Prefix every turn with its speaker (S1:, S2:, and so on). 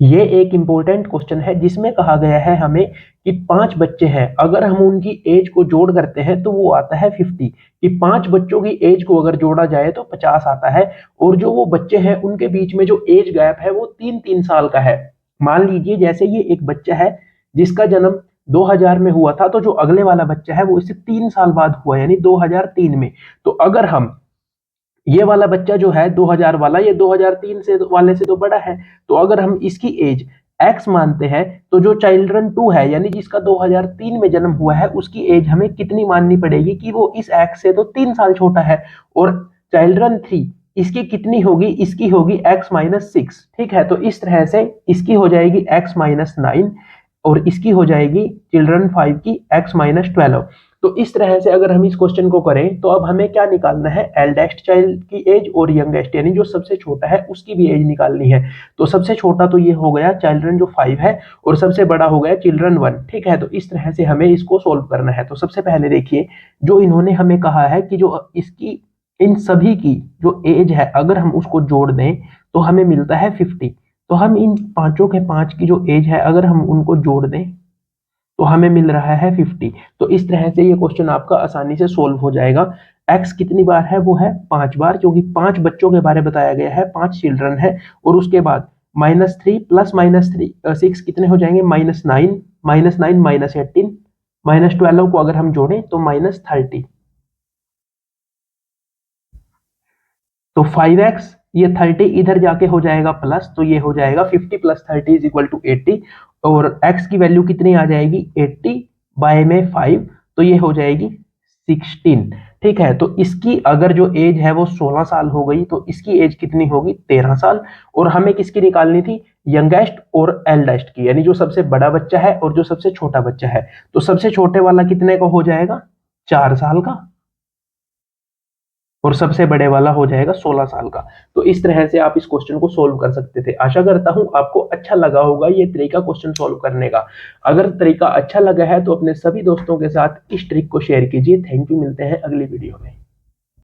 S1: ये एक important question है जिसमें कहा गया है हमें कि 5 बच्चे हैं, अगर हम उनकी एज को जोड़ करते हैं तो वो आता है 50, कि 5 बच्चों की एज को अगर जोड़ा जाए तो 50 आता है। और जो वो बच्चे हैं उनके बीच में जो एज गैप है वो 3-3 साल का है। मान लीजिए जैसे ये एक बच्चा है जिसका जन्म 2000 में हुआ था, तो जो अगले वाला बच्चा है वो इससे 3 साल बाद हुआ, यानी 2003 में। तो अगर हम ये वाला बच्चा जो है 2000 वाला, ये 2003 से वाले से तो बड़ा है, तो अगर हम इसकी एज x मानते हैं तो जो चिल्ड्रन 2 है यानी जिसका 2003 में जन्म हुआ है उसकी एज हमें कितनी माननी पड़ेगी कि वो इस x से तो 3 साल छोटा है। और चिल्ड्रन 3 इसकी कितनी होगी, इसकी होगी x-6। ठीक है, तो इस तरह से इसकी हो जाएगी x-9 और इसकी हो जाएगी चिल्ड्रन 5 की x-12। तो इस तरह से अगर हम इस क्वेश्चन को करें तो अब हमें क्या निकालना है, एल्डेस्ट चाइल्ड की एज और यंगेस्ट यानी जो सबसे छोटा है उसकी भी एज निकालनी है। तो सबसे छोटा तो ये हो गया चिल्ड्रन जो 5 है और सबसे बड़ा हो गया चिल्ड्रन 1। ठीक है, तो इस तरह से हमें इसको सोल्व करना है। तो सबसे पहले देखिए जो इन्होंने हमें कहा है कि जो इसकी इन सभी की जो एज है अगर हम उसको जोड़ दें तो हमें मिलता है 50। तो हम इन पांचों के पांच की जो एज है अगर हम उनको जोड़ दें तो हमें मिल रहा है 50। तो इस तरह से ये क्वेश्चन आपका आसानी से सोल्व हो जाएगा। x कितनी बार है, वो है 5 बार, क्योंकि 5 बच्चों के बारे में बताया गया है, 5 चिल्ड्रन है। और उसके बाद -3 प्लस -6 कितने हो जाएंगे, -9, -9 -18 -12 को अगर हम जोड़ें तो -30। तो 5x ये 30 इधर जाके हो जाएगा प्लस, तो ये हो जाएगा 50 प्लस 30 इज इक्वल टू 80। और x की वैल्यू कितनी आ जाएगी, 80 बाय में 5, तो ये हो जाएगी 16। ठीक है, तो इसकी अगर जो एज है वो 16 साल हो गई तो इसकी एज कितनी होगी, 13 साल। और हमें किसकी निकालनी थी, यंगेस्ट और एल्डेस्ट की, यानी जो सबसे बड़ा बच्चा है और जो सबसे छोटा बच्चा है। तो सबसे छोटे वाला कितने का हो जाएगा, 4 साल का, और सबसे बड़े वाला हो जाएगा 16 साल का। तो इस तरह से आप इस क्वेश्चन को सोल्व कर सकते थे। आशा करता हूं आपको अच्छा लगा होगा ये तरीका क्वेश्चन सोल्व करने का। अगर तरीका अच्छा लगा है तो अपने सभी दोस्तों के साथ इस ट्रिक को शेयर कीजिए। थैंक यू, मिलते हैं अगली वीडियो में।